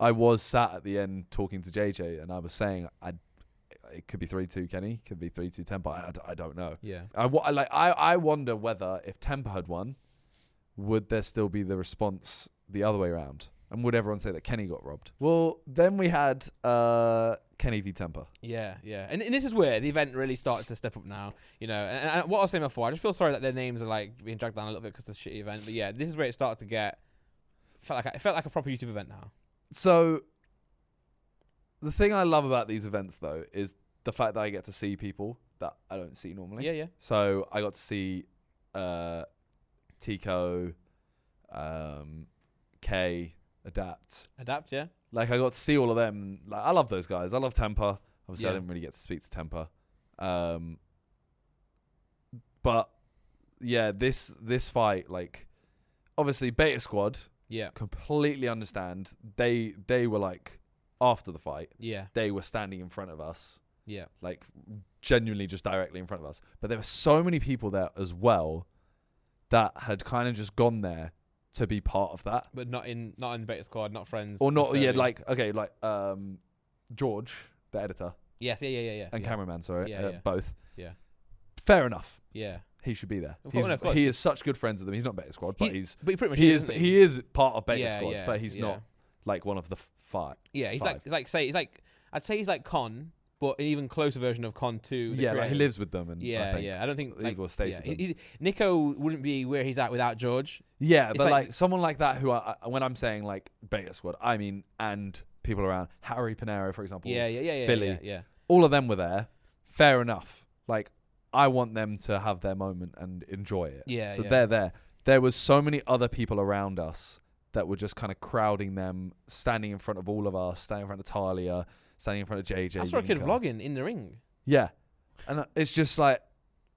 I was sat at the end talking to JJ, and I was saying it could be 3-2 Kenny, could be 3-2 Temperrr. I don't know. Yeah. I wonder whether if Temperrr had won, would there still be the response the other way around? And would everyone say that Kenny got robbed? Well, then we had Kenny v Temperrr. Yeah, yeah. And this is where the event really started to step up now. You know, and what I was saying before, I just feel sorry that their names are like being dragged down a little bit because of the shitty event. But yeah, this is where it started to get. It felt like a proper YouTube event now. So, the thing I love about these events, though, is the fact that I get to see people that I don't see normally. Yeah, yeah. So, I got to see Tico, K, Adapt. Adapt, yeah. Like, I got to see all of them. Like, I love those guys. I love Temperrr. Obviously, Yeah. I didn't really get to speak to Temperrr. But, yeah, this fight, like, obviously, Beta Squad... Yeah. completely understand. They were like, after the fight, Yeah. they were standing in front of us, Yeah. like genuinely just directly in front of us. But there were so many people there as well that had kind of just gone there to be part of that, But not in Beta Squad, not friends. or not. Yeah, necessarily. like George, the editor, Yes, yeah. and yeah. cameraman. Sorry, Yeah. both. Yeah. Fair enough. Yeah. He should be there. Of course, of course. He is such good friends with them. He's not Beta Squad, but But he pretty much he is. is. Isn't He is part of Beta Yeah, Squad, yeah, but he's yeah. not like one of the five. Yeah, he's five. I'd say he's like Con, but an even closer version of Con 2. Yeah, like he lives with them, and Yeah, I think yeah. I don't think like, Igor stays yeah, with them. Nico wouldn't be where he's at without George. Yeah, It's but like- like someone like that who when I'm saying like Beta Squad, I mean, and people around, Harry Panero, for example, Yeah. Philly. Yeah. all of them were there. Fair enough. Like, I want them to have their moment and enjoy it. Yeah, So yeah. they're there. There was so many other people around us that were just kind of crowding them, standing in front of all of us, standing in front of Talia, standing in front of JJ. I saw a kid Yinka. vlogging in the ring. Yeah. And it's just like,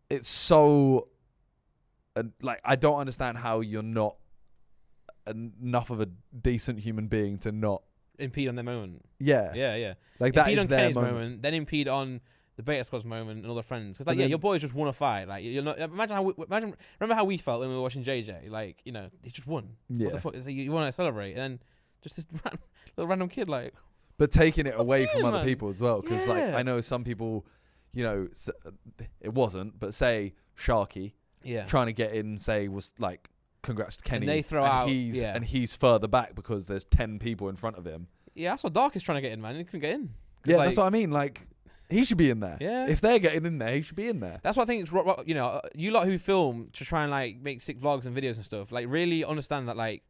it's so, like, I don't understand how you're not enough of a decent human being to not, Impede on their moment. yeah. Yeah. Like, that Impede is on their Kenny's moment. then impede on the Beta Squad's moment and all their friends. Because, like, And yeah, then- your boys just won a fight. Like, you're not, remember how we felt when we were watching JJ? Like, you know, he just won. Yeah. What the fuck? So you want to celebrate. And then just this little random kid, like, But taking it What away you from doing, other man? people as well. Because, like, Yeah. I know some people, you know, it wasn't, but say Sharky yeah. trying to get in, say, was like, congrats to Kenny. they throw out- He's, yeah. and he's further back because there's 10 people in front of him. Yeah, that's what Dark is trying to get in, man. He couldn't get in. 'Cause, Yeah, like, that's what I mean. Like, he should be in there. Yeah. If they're getting in there, he should be in there. That's what I think it's, you know, you lot who film to try and, like, make sick vlogs and videos and stuff, like, really understand that, like,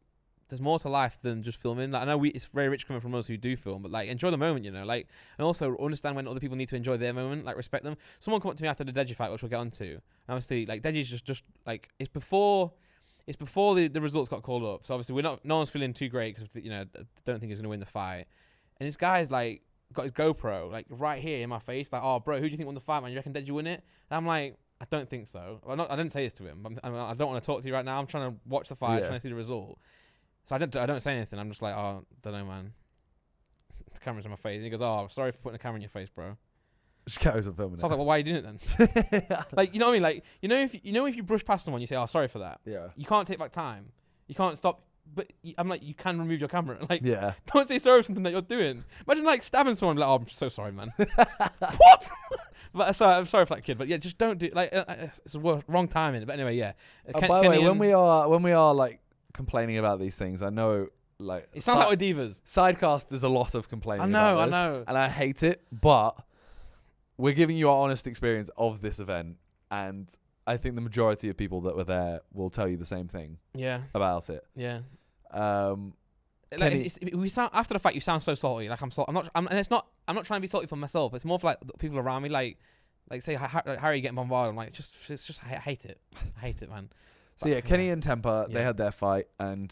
there's more to life than just filming. Like, I know it's very rich coming from us who do film, but, like, enjoy the moment, you know, like, and also understand when other people need to enjoy their moment, like, respect them. Someone come up to me after the Deji fight, which we'll get on to, and obviously, like, Deji's just like, it's before the results got called up, so obviously no one's feeling too great because, you know, don't think he's going to win the fight. And this guy's, like, got his GoPro, like, right here in my face, like, oh, bro, who do you think won the fight, man? You reckon Deji win it? And I'm like, I don't think so. Well, I didn't say this to him. I don't want to talk to you right now. I'm trying to watch the fight, Yeah. trying to see the result. So I don't say anything. I'm just like, oh, don't know, man. The camera's in my face. And he goes, oh, sorry for putting the camera in your face, bro. Just carries on filming So I was like, well, why are you doing it then? Like, you know what I mean? Like, if you brush past someone, you say, oh, sorry for that. yeah. You can't take back time. You can't stop. But I'm like, you can remove your camera. Like, Yeah. don't say sorry for something that you're doing. Imagine, like, stabbing someone, like, oh, I'm so sorry, man. What? But sorry, I'm sorry for that kid. But yeah, just don't do like it's a wrong timing. But anyway, yeah. By the way, when we are like complaining about these things, I know like it sounds like we're divas. Sidecast does a lot of complaining. I know, about this, and I hate it. But we're giving you our honest experience of this event, and I think the majority of people that were there will tell you the same thing Yeah, about it. yeah. Kenny- Like we sound after the fact. You sound so salty. Like I'm not. And it's not. I'm not trying to be salty for myself. It's more for like the people around me. Like say Harry getting bombarded. I'm like, it's just I hate it. I hate it, man. So yeah, Kenny and Temperrr, they Yeah. had their fight, and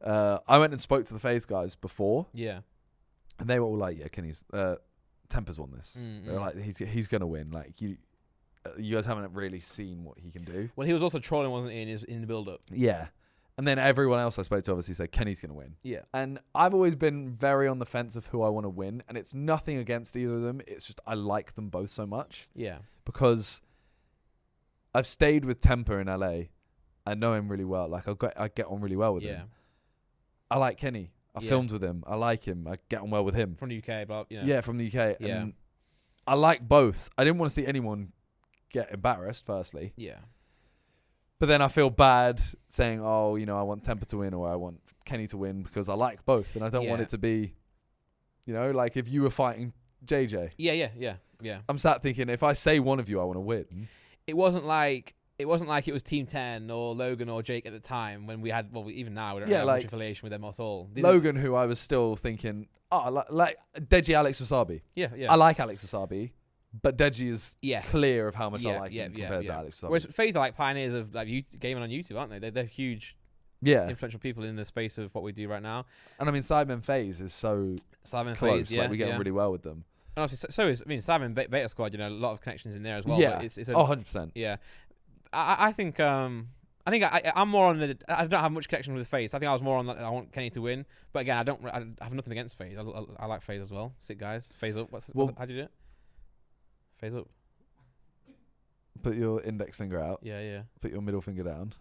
I went and spoke to the FaZe guys before, Yeah. and they were all like, "Yeah, Kenny's Temperrr's won this." Mm, They were like, "He's gonna win." Like you guys haven't really seen what he can do. Well, he was also trolling, wasn't he, in the build up? Yeah, and then everyone else I spoke to obviously said Kenny's gonna win. Yeah. And I've always been very on the fence of who I want to win, and it's nothing against either of them. It's just I like them both so much Yeah. because I've stayed with Temperrr in LA. I know him really well. Like I get on really well with Yeah. him. I like Kenny I filmed with him. I like him. I get on well with him. From the UK, but Yeah, from the UK. Yeah. And I like both. I didn't want to see anyone get embarrassed, firstly. Yeah. But then I feel bad saying, oh, you know, I want Temperrr to win or I want Kenny to win because I like both. And I don't want it to be, you know, like if you were fighting JJ. Yeah. I'm sat thinking, if I say one of you, I want to win. It wasn't like it was Team 10 or Logan or Jake at the time when we had, well, even now we don't have much affiliation with them at all. Logan, who I was still thinking, like Deji Alex Wasabi. Yeah. I like Alex Wasabi, but Deji is Yes. clear of how much I like him compared to Alex Wasabi. Whereas FaZe are like pioneers of like gaming on YouTube, aren't they? They're huge, influential people in the space of what we do right now. And I mean, Cyberman FaZe is so Simon close. FaZe, Like we get on really well with them. And obviously, so is Simon Beta Squad. You know, a lot of connections in there as well. Yeah. But it's 100%. Yeah. I think I'm more on the. I don't have much connection with FaZe. I think I was more on. I want Kenny to win, but again, I have nothing against FaZe. I like FaZe as well. Sick guys. FaZe up. How do you do it? FaZe up. Put your index finger out. Yeah. Put your middle finger down,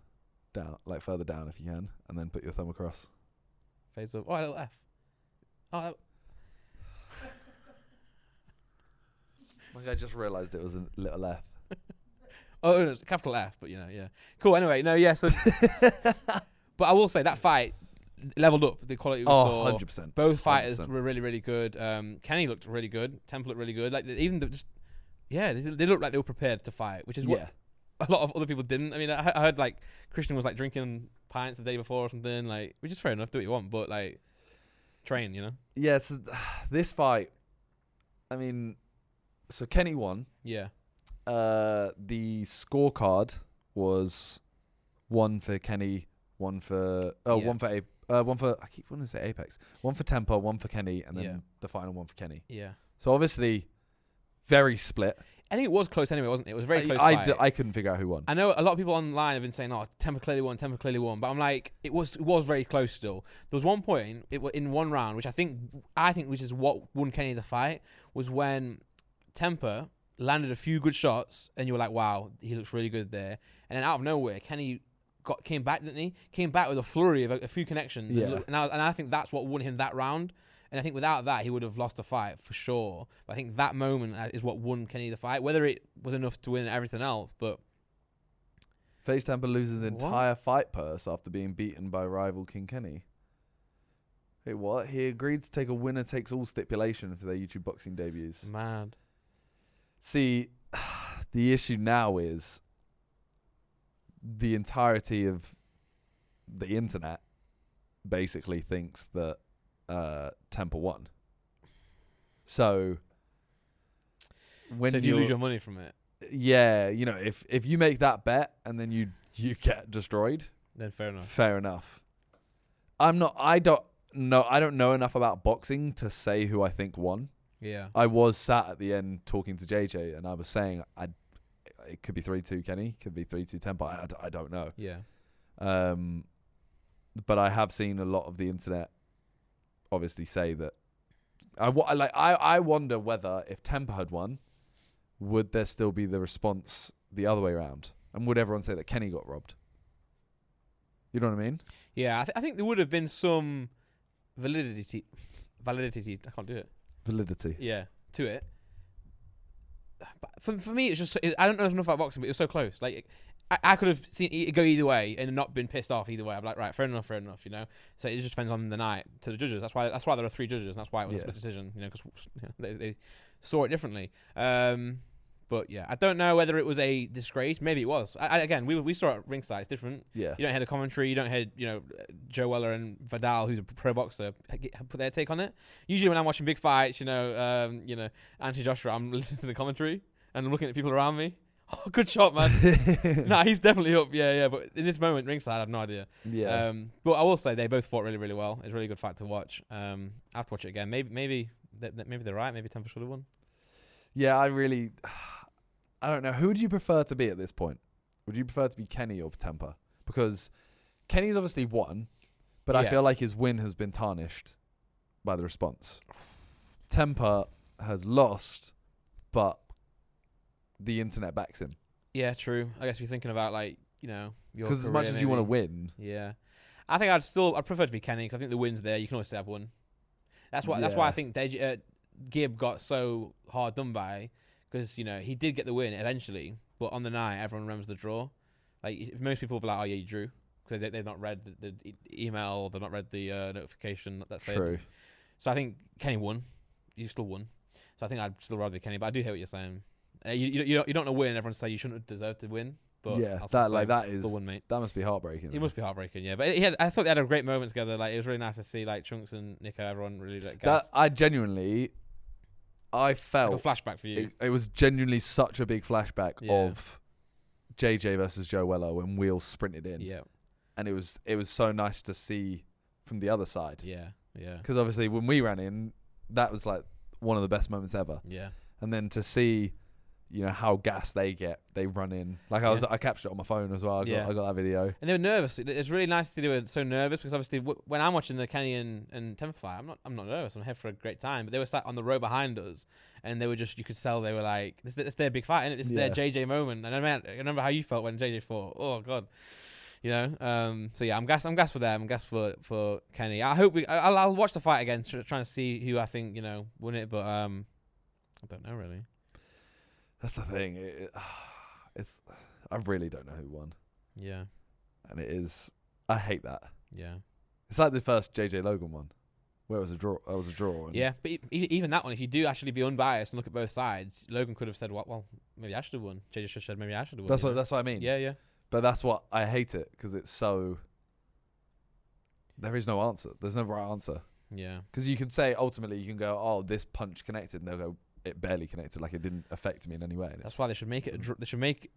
like further down if you can, and then put your thumb across. FaZe up. Oh, a little F. Oh. Like I just realised it was a little F. Oh, no, it's a capital F, but yeah. Cool. Anyway, so. But I will say that fight leveled up the quality we saw. 100%. Both fighters 100%. were really, really good. Kenny looked really good. Temperrr looked really good. Like even they looked like they were prepared to fight, which is what a lot of other people didn't. I mean, I heard like Christian was like drinking pints the day before or something. Like, which is fair enough. Do what you want, but like, train. You know. Yeah. So this fight, I mean, so Kenny won. Yeah. The scorecard was 1 for Kenny, 1 for one for I keep wanting to say Apex, 1 for Temperrr, 1 for Kenny, and then the final 1 for Kenny. Yeah. So obviously, very split. I think it was close anyway, wasn't it? It was a very close fight. I couldn't figure out who won. I know a lot of people online have been saying, "Oh, Temperrr clearly won," but I'm like, it was very close still. There was one point in one round, which I think which is what won Kenny the fight, was when Temperrr landed a few good shots, and you were like, "Wow, he looks really good there." And then out of nowhere, Kenny came back, didn't he? Came back with a flurry of a few connections. Yeah. And I think that's what won him that round. And I think without that, he would have lost the fight for sure. But I think that moment is what won Kenny the fight. Whether it was enough to win everything else, but FaZe Temperrr loses entire fight purse after being beaten by rival King Kenny. Hey, what? He agreed to take a winner takes all stipulation for their YouTube boxing debuts. Mad. See, the issue now is the entirety of the internet basically thinks that Temperrr won. So if you lose your money from it, you know, if you make that bet and then you get destroyed, then fair enough. Fair enough. I don't know enough about boxing to say who I think won. Yeah. I was sat at the end talking to JJ, and I was saying it could be 3-2 Kenny, could be 3-2 Temperrr. I don't know. Yeah. But I have seen a lot of the internet obviously say that. I wonder whether if Temperrr had won, would there still be the response the other way around, and would everyone say that Kenny got robbed? You know what I mean? Yeah, I think there would have been some validity. I can't do it. Validity. Yeah, to it. But for me, it's just I don't know enough about boxing, but it was so close. Like I could have seen it go either way and not been pissed off either way. I'm like, right, fair enough, you know. So it just depends on the night to the judges. That's why there are 3 judges, and that's why it was a split decision. You know, because they saw it differently. But yeah, I don't know whether it was a disgrace. Maybe it was. Again, we saw it at ringside. It's different. Yeah. You don't hear the commentary. You don't hear Joe Weller and Vidal, who's a pro boxer, put their take on it. Usually when I'm watching big fights, Anthony Joshua, I'm listening to the commentary and I'm looking at people around me. Oh, good shot, man. Nah, he's definitely up. Yeah. But in this moment, ringside, I have no idea. Yeah. But I will say they both fought really, really well. It was a really good fight to watch. I have to watch it again. Maybe they're right. Maybe Temperrr should have won. Yeah, I don't know. Who would you prefer to be at this point? Would you prefer to be Kenny or Temperrr? Because Kenny's obviously won, but I feel like his win has been tarnished by the response. Temperrr has lost, but the internet backs him. Yeah, true. I guess you're thinking about your because as much as you want to win, yeah. I think I'd prefer to be Kenny because I think the win's there. You can always say I've won. That's why I think Gibb got so hard done by, because he did get the win eventually, but on the night everyone remembers the draw. Like most people will be like, oh yeah, you drew, because they've not read the email, they've not read the notification that said. True. So I think Kenny won. You still won. So I think I'd still rather be Kenny, but I do hear what you're saying. You don't want to win. Everyone say you shouldn't have deserved to win. But yeah, that is still won, mate. That must be heartbreaking. It must be heartbreaking, yeah. But I thought they had a great moment together. Like it was really nice to see like Chunks and Nico, everyone really like. That I felt like a flashback for you. It was genuinely such a big flashback of JJ versus Joe Weller when Wheels sprinted in. Yeah, and it was so nice to see from the other side. Yeah. Because obviously when we ran in, that was like one of the best moments ever. Yeah. And then to see, how gassed they run in. Like I captured it on my phone as well. I got that video. And they were nervous. It's really nice to see they were so nervous, because obviously when I'm watching the Kenny and Temperrr fight, I'm not nervous. I'm here for a great time. But they were sat on the row behind us, and they were you could tell they were like, this is their big fight, innit? This is their JJ moment. And I remember how you felt when JJ fought. Oh God. So yeah, I'm gassed for them. I'm gassed for Kenny. I hope I'll watch the fight again, trying to see who I think won it, but I don't know really. That's the thing. I really don't know who won. Yeah, and it is. I hate that. Yeah, it's like the first JJ Logan one, where it was a draw. It was a draw. Yeah, but even that one, if you do actually be unbiased and look at both sides, Logan could have said, "Well, maybe I should have won." JJ should have said, "Maybe I should have won." That's what I mean. Yeah. But that's what I hate it, because it's so. There is no answer. There's no right answer. Yeah. Because you can say ultimately you can go, oh, this punch connected, and they'll go, it barely connected, like it didn't affect me in any way. That's why they should make it a draw. They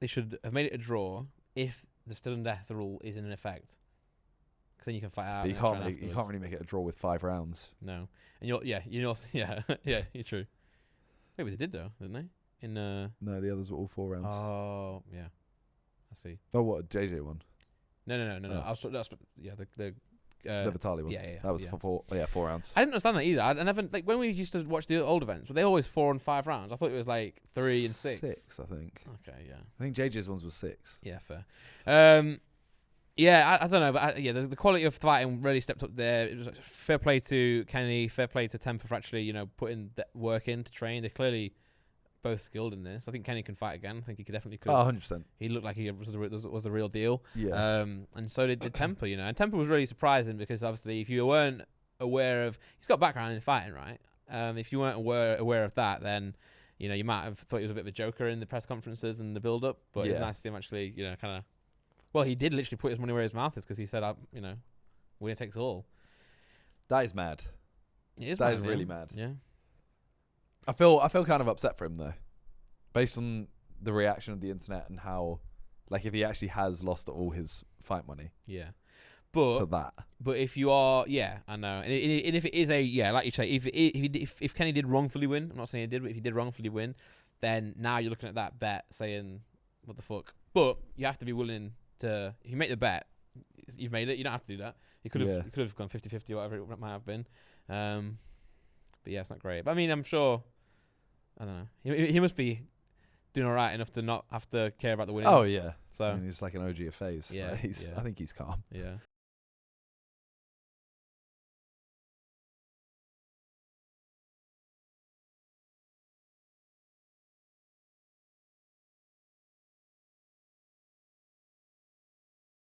should have made it a draw if the still and death rule is in effect. Because then you can fight out. But you can't really make it a draw with 5 rounds. No, and you're true. Maybe they did though, didn't they? No, the others were all 4 rounds. Oh yeah, I see. Oh, what JJ won? No. Oh. The Vitali one. Yeah. That was for 4 rounds. I didn't understand that either. I never when we used to watch the old events, were they always 4 and 5 rounds? I thought it was like 3 and 6. 6, I think. Okay, yeah. I think JJ's ones was 6. Yeah, fair. I don't know, but the quality of fighting really stepped up there. It was fair play to Kenny, fair play to Temperrr for actually putting the work in to train. They're clearly both skilled in this. I think Kenny can fight again. I think he definitely could. Oh, 100%. He looked like he was the real deal. Yeah. And so did Temperrr, And Temperrr was really surprising, because obviously if you weren't aware of, he's got background in fighting, right? If you weren't aware of that, then you might have thought he was a bit of a joker in the press conferences and the build up. But it's nice to see him actually, kind of. Well, he did literally put his money where his mouth is, because he said, winner takes all. That is mad. It is that mad, is really mad. Yeah. I feel kind of upset for him though, based on the reaction of the internet and how, like, if he actually has lost all his fight money. Yeah. For that. But if you are, I know, and if it is like you say, if Kenny did wrongfully win, I'm not saying he did, but if he did wrongfully win, then now you're looking at that bet saying, what the fuck? But you have to be willing to, if you make the bet, you've made it. You don't have to do that. You could have gone 50-50, whatever it might have been. But yeah, it's not great. But I mean, I'm sure, I don't know. He must be doing all right enough to not have to care about the winnings. Oh yeah. So I mean, he's like an OG of FaZe. Yeah, I think he's calm. Yeah.